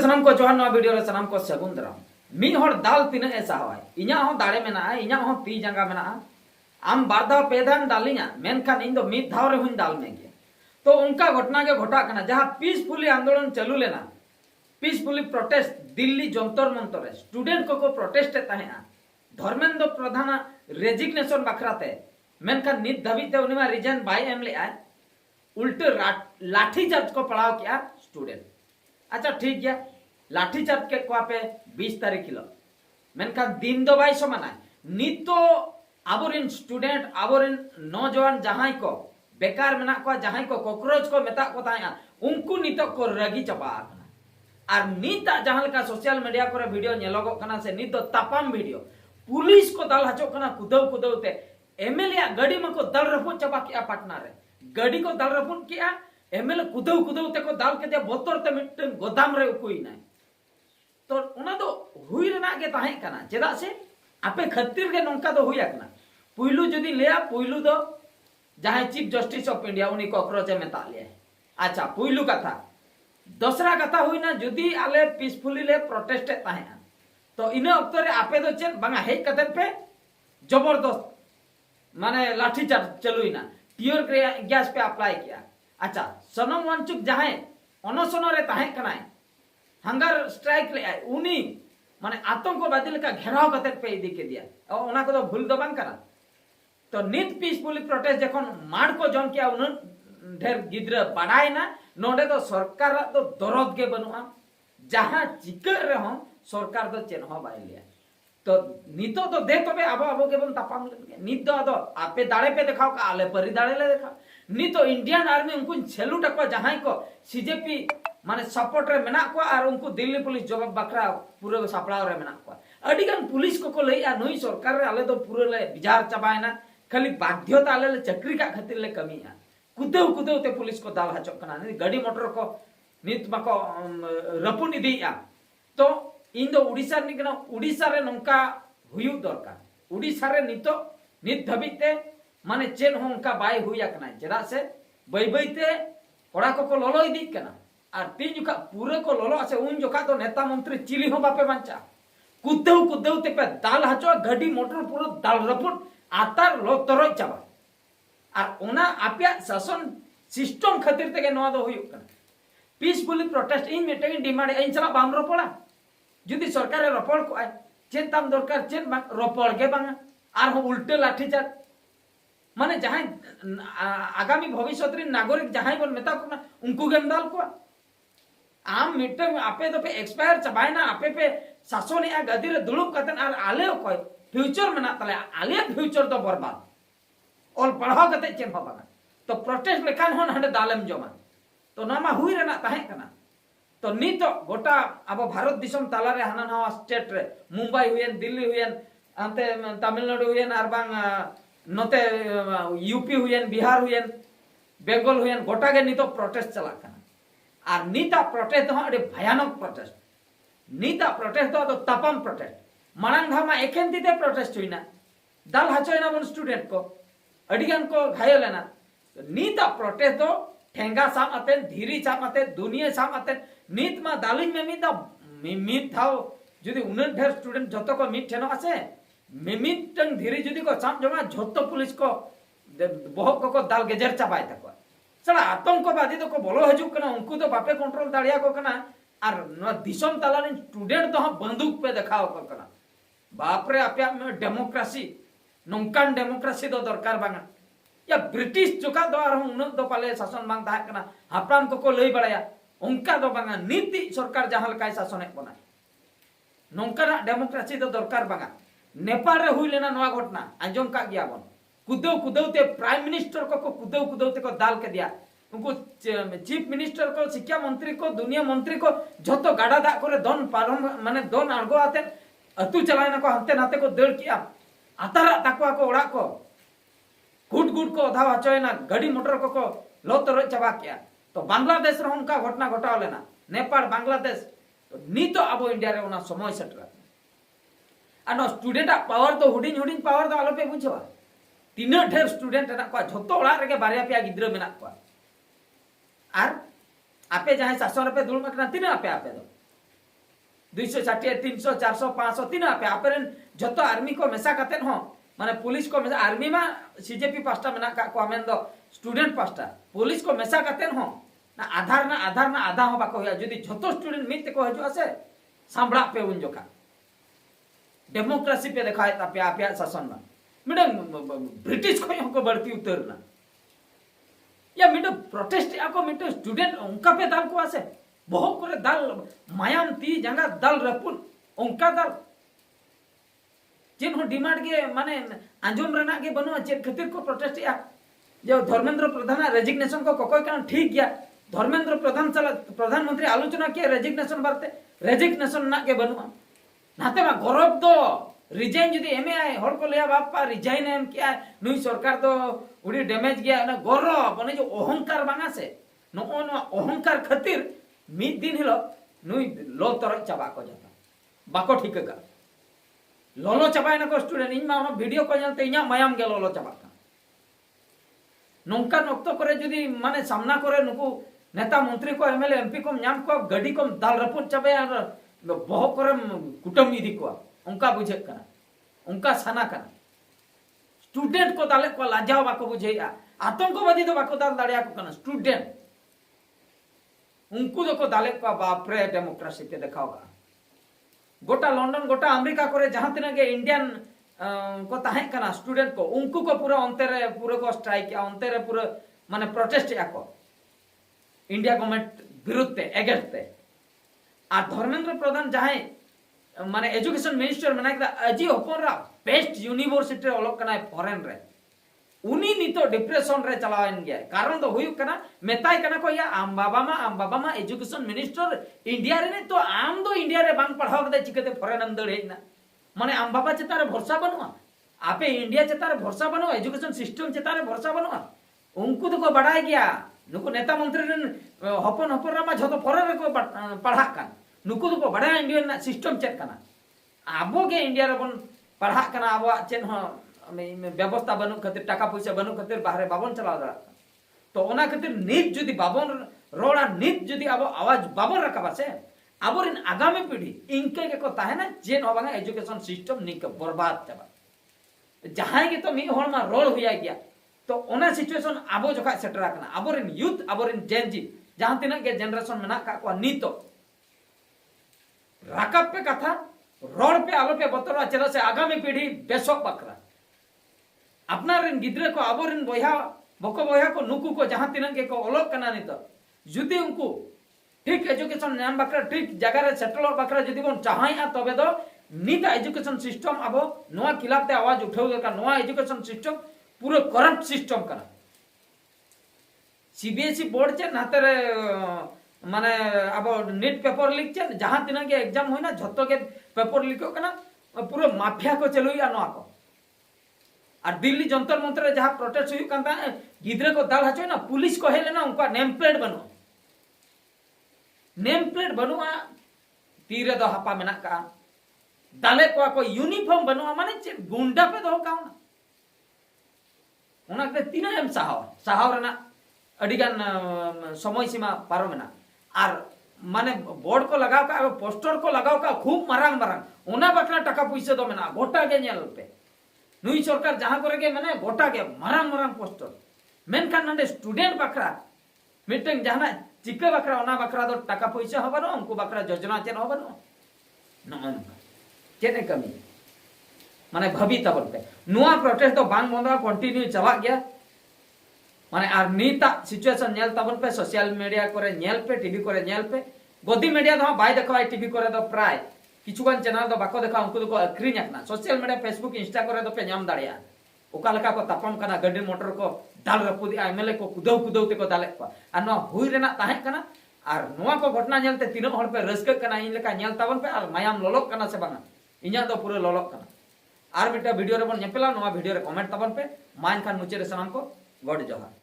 सनम को जोहार वीडियो सनम को सगुन दराम मी हर दाल तीना ऐसा हवा इना हो दाड़े मेना इना हो ती जंगा मेना आम बार धाव पे धान दालिया मेनखान इन दो मिद धाव रे हुन दाल में गया तो उनका घटना के घटा कना जहां पीसफुली आंदोलन चालू लेना peacefully protest Delhi Jantar Mantar student को प्रोटेस्ट तहेना धर्मेंद्र प्रधान रेजिग्नेशन बखराते मेनखान नित धाबिते उनिमा रिजाइन बाय एम ले उल्टे लाठी चार्ज को पढ़ाओ किया स्टूडेंट। अच्छा ठीक गया लाठी चार्ज के को पे 20 तारीख हिलो मेनखान दिन दो बाई समाना नित तो आबोरिन स्टूडेंट आबोरिन नौजवान जहां को बेकार मेना को जहां को कॉकरोच को मेता को ताया उनको नित को रगी चपा और निता जहां लका सोशल मीडिया पर वीडियो नेलोगो कना से नित तापाम वीडियो पुलिस को दाल हचो कना कुदव कुदव ते एमएलए गाड़ी में को दल रफू चबा किया पटना रे गाड़ी को दल रफू किया एमएलए कुदव कुदव ते को दाल के दे बोतर ते मिटन गोदाम रे उकुई ना तो उना दो हुई रेना के ताहे कना चेदा से आपे खातिर के नोंका दो हुया कना पुइलू जदी लेया पुइलू दो जहां चीफ जस्टिस ऑफ इंडिया उनी कॉकरोच मेता ले। अच्छा पुइलू कथा दूसरा कथा हुई ना जदी आले पीसफुली ले प्रोटेस्ट ताहे तो इना वक्त रे आपे दो चेन बांगा हेज कते पे जबरदस्त माने लाठी चार्ज चलुइना टियर गैस पे अप्लाई किया। अच्छा सनम वांचुक जहां अनशन रे ताहे कनाय हंगर स्ट्राइक ले उनी माने आतंकवादी लेका घेराव कते पे इदी के दिया ओना को भूल दो बांग कना तो नित पीसफुली प्रोटेस्ट जखन मार को जम किया उन ढेर गिद्र बाडाय ना नोडे तो सरकार तो दरद के बनुआ जहां चिका रे हम सरकार तो चेन हो बाय लिया तो नितो तो दे तबे आबो आबो के बन तापाम नित दो आपे दाड़े पे दिखाओ का आले परी दाड़े ले देखा नितो इंडियन आर्मी उनको छेलुटा को जहां को सीजेपी माने सपोर्ट रे मेना को और उनको दिल्ली पुलिस जवाब बकरा पूरे सापड़ाव रे मेना को अडिगन पुलिस को लइया नई सरकार रे आले तो पूरे ले बिजार चबायना खाली बाध्यता आले चक्री का खातिर ले कमिया कुदव कुदव ते पुलिस को दाल हचो कना गाड़ी मोटर को नित मको रपुन इदिया तो इन दो उड़ीसा निकना उड़ीसा रे नंका हुयु दरकार उड़ीसा रे नितो नित धबिते माने चेन हो उनका बाय हुया कना चेदा से बई बईते कोड़ा को लोलो इदी कना और तीन जुका पूरे को लोलो से उन जोका तो नेता मंत्री चिली हो बापे बांचा कुदव कुदव ते पे दाल हचो गाड़ी मोटर पूरा दाल रपुन आतार लो तरो चाबा और ओना आपिया शासन सिस्टम खातिर ते नवा दो हुयु कना peacefully protest in meeting demand in चला बाम रोपड़ा जुदी सरकार रपड़ को चेन ताम दरकार चेन रपड़ के बांगा और हम उल्टे लाठी चार्ज माने जहां आगामी भविष्य रे नागरिक जहां बन मेता को उनको गेम दाल को आम मीटिंग आपे तो पे एक्सपायर चबायना आपे पे शासन या गदी रे दुलुप कतन और आले कोई फ्यूचर में ना तले आले फ्यूचर तो बर्बाद और पढ़ाओ कते चेन हो बांगा तो प्रोटेस्ट लेखान होन हंडे दालम जमा तो नामा हुई रे ना ताहे कना तो नितो गोटा अब भारत दिसम ताला रे हाना नवा स्टेट रे मुंबई हुएन दिल्ली हुएन अंते तमिलनाडु हुएन और बांग नते यूपी हुएन बिहार हुएन बेंगल हुएन गोटा के नितो प्रोटेस्ट चला कना और नीता प्रोटेस्ट हो अडे भयानक प्रोटेस्ट नीता प्रोटेस्ट तो तपम प्रोटेस्ट मणांग धामा एकेन दिते प्रोटेस्ट हुइना दाल हचोइना बन स्टूडेंट को अडिगन को घायल ना नीता प्रोटेस्ट तो ठेंगा साम आते धीरी साम आते दुनिया साम आते नीत मा दालिन में मीत थाओ जुदी उन ढेर स्टूडेंट जतो को मीट ठेनो आसे मिमिट टंग धीरी जुदी को साम जमा जतो पुलिस को बहुत को दाल गेजर चाबाय तको सला आतंकवादी तो को बोलो हजू कना उनको तो बापे कंट्रोल दाड़िया को कना और न दिसम तालारिन स्टूडेंट तो बंदूक पे देखाओ को कना बाप रे आपया डेमोक्रेसी नोंकान डेमोक्रेसी तो दरकार बांगा या ब्रिटिश जोका दो और उन दो पाले शासन बांग ताहे कना हापराम को लई बड़ाया उनका दो बांगा नीति सरकार जहां लकाय शासन बना नोंकाना डेमोक्रेसी तो दरकार बांगा नेपाल रे हुई लेना नवा घटना आंजम का गया बन कुदव कुदव ते प्राइम मिनिस्टर को कुदव कुदव ते को दाल के दिया उनको चीफ मिनिस्टर को शिक्षा मंत्री को दुनिया मंत्री को जतो गाड़ा दा करे दोन पारम माने दोन आगो आते अतु चलायना को हंते नाते को दड़ किया आतारा ताकुआ को ओड़ा को गुट गुट को अधा हचोयना गाड़ी मोटर को लो तरो चबा किया तो बांग्लादेश रे उनका घटना घटाव लेना नेपाल बांग्लादेश तो नीतो अब इंडिया रे ओना समय सेटर आनो स्टूडेंट पावर तो हुडिंग हुडिंग पावर तो आलो पे बुझवा तीन ढेर स्टूडेंट ना को झतो ओड़ा रे के बारिया पिया गिद्र मेना को आर आपे जहां शासन पे दुल मकना तीन आपे आपे दो 260 300 400 500 तीना पे आपेरन जतो आर्मी को मेसा कतेन हो माने पुलिस को मेसा आर्मी मा सीजेपी पास्टा मेना का को आमेन दो स्टूडेंट पास्टा पुलिस को मेसा कतेन हो ना आधार ना आधा हो बाको होया जदी जतो स्टूडेंट मित को हजो आसे सांभळा पे उन जोका डेमोक्रेसी पे देखाय ता पे आपया शासन में मिडम ब्रिटिश को को बढ़ती उतरना या मिडो प्रोटेस्ट आको मिडो स्टूडेंट उनका पे दाल को आसे बहुत करे दाल मायाम ती जंगा दाल रपुन उनका दाल जिन हो डिमांड के माने अंजुम रना के बनो चे खातिर को प्रोटेस्ट या जो धर्मेंद्र प्रधान रेजिग्नेशन को कोई कारण ठीक गया धर्मेंद्र प्रधान चला प्रधानमंत्री आलोचना के रेजिग्नेशन बारते रेजिग्नेशन ना के बनुआ नाते मा गौरव दो रिजाइन जदी एमे आए हर को लिया बापा रिजाइन एम क्या नुई सरकार दो उडी डैमेज गया ना गौरव बने जो अहंकार बांगा से नो अहंकार खातिर मिद दिन हिलो नुई लो तर चाबा को जाता बाको ठीक का लोलो चाबाय ना को स्टूडेंट इन मा वीडियो को जानते इया मायाम गे लोलो चाबा का नोंका नक्तो करे जदी माने सामना करे नुकु नेता मंत्री को एमएलए एमपी को नाम को गडी को दाल रपुट चाबे और बहुत करे कुटुम इदी को उनका बुझे कना उनका साना कना स्टूडेंट को दाले को लाजाव बाको बुझेया आतंकवादी तो बाको दाल दाड़िया को कना स्टूडेंट उनको को दाले को बापरे डेमोक्रेसी पे देखाओगा गोटा लंदन गोटा अमेरिका करे जहां तिना के इंडियन को ताहे कना स्टूडेंट को उनको को पूरा अंतरे पूरा को स्ट्राइक या अंतरे पूरा माने प्रोटेस्ट या को इंडिया गवर्नमेंट विरुद्ध एगेंस्ट ते आ धर्मेंद्र प्रधान जहां माने एजुकेशन मिनिस्टर मना के अजी ओपनरा बेस्ट यूनिवर्सिटी ओलोक कना फॉरेन रे उनी नितो डिप्रेशन रे चलावन गया कारण तो हुई कना मेताय कना को या आम बाबा मा एजुकेशन मिनिस्टर इंडिया रे ने तो आम दो इंडिया रे बांग पढ़ाव कदे चिकते फॉरेन अंदर हेना माने आम बाबा चेतारे भरोसा बनुआ आपे इंडिया चेतारे भरोसा बनुआ एजुकेशन सिस्टम चेतारे भरोसा बनुआ उनको तो को बढ़ाय गया नुको नेता मंत्री रे हपन रा मा झतो फॉरेन रे को पढ़ा का नुको तो को बढ़ाय इंडियन सिस्टम चेक कना आबो के इंडिया रे बन पढ़ा कना आबो चेन हो व्यवस्था बनू खातिर टाका पैसा बनू खातिर बाहरे बाबन चलाव दरा तो ओना खातिर नीत जदी बाबन रोड़ा नीत जदी अब आवाज बाबन रखा से अब आगामी पीढ़ी इनके के को ताहे ना जेन होबा एजुकेशन सिस्टम निक बर्बाद चबा जहां के तो मी होल मा रोल हुआ गया तो ओना सिचुएशन आबो जखा सेटरा कना अब यूथ अब जेनजी जहां तिना के जनरेशन में ना का को नीतो राकब पे कथा रोड पे आलो पे बतरा चला से आगामी पीढ़ी बेसक बकरा अपना रिन गिद्रे को अब रिन बोया बको बोया को नुकु को जहां तिना के को ओलोक कना नीतो जुदी उनको ठीक एजुकेशन नाम बकरा ठीक जगह रे सेटल बकरा जदी बन चाहाया तबे दो नीत एजुकेशन सिस्टम अब नोआ खिलाफते आवाज उठाउ का नोआ एजुकेशन सिस्टम पूरा करप्ट सिस्टम करा सीबीएसई बोर्ड चे नाते रे माने अब नीट पेपर लीक चे जहां तिना के एग्जाम होइना झतो के पेपर लीक कना पूरा माफिया को चलुया नोआ को और दिल्ली जंतर मंतर जहां प्रोटेस्ट हुई कांता गिद्रे को दाल हचो ना पुलिस को हेले ना उनका नेम प्लेट बनुआ तीरे दो हपा मेना का दाले को यूनिफॉर्म बनुआ माने चे गुंडा पे दो का ओना के तीना एम साहाव रना अडिगान समय सीमा पारो मेना और माने बोर्ड को लगाव का पोस्टर को लगाव का खूब मारांग ओना बकरा टाका पैसा दो मेना गोटा के नेल पे नुई सरकार जहां करे के माने गोटा के मारांग पोस्टर मेनखान नंदे स्टूडेंट बकरा मीटिंग जहां चिका बकरा ओना बकरा दो टाका पैसा हबनो उनको बकरा योजना चेन हबनो नमन चेने कमी माने भाभी तबल पे नुआ प्रोटेस्ट तो बांग बंदा कंटिन्यू चला गया माने आर नीता सिचुएशन नेल तबल पे सोशल मीडिया करे नेल पे टीवी करे नेल पे गोदी मीडिया दो बाय देखो टीवी करे दो प्राय किछुगान चैनल दो बाको देखा उनको को अक्रीन yakna social media Facebook Insta करे दो पे नाम दाड़िया ओका लका को तापम कना गड्डी मोटर को दाल रपुदी एमएलए को कुदौ ते को दाले को आ नो हुई रेना ताहे कना आर नोआ को घटना नेलते तीनो हर पे रस्क कना इन लेका नेल ताबन पे आर मायाम लोलक कना से बांगा इन्या दो पूरे लोलक कना आर मिटा वीडियो रे बन नेपेला नोआ वीडियो रे कमेंट ताबन पे मान खान मुचे रे सनाम को गॉड जोहार।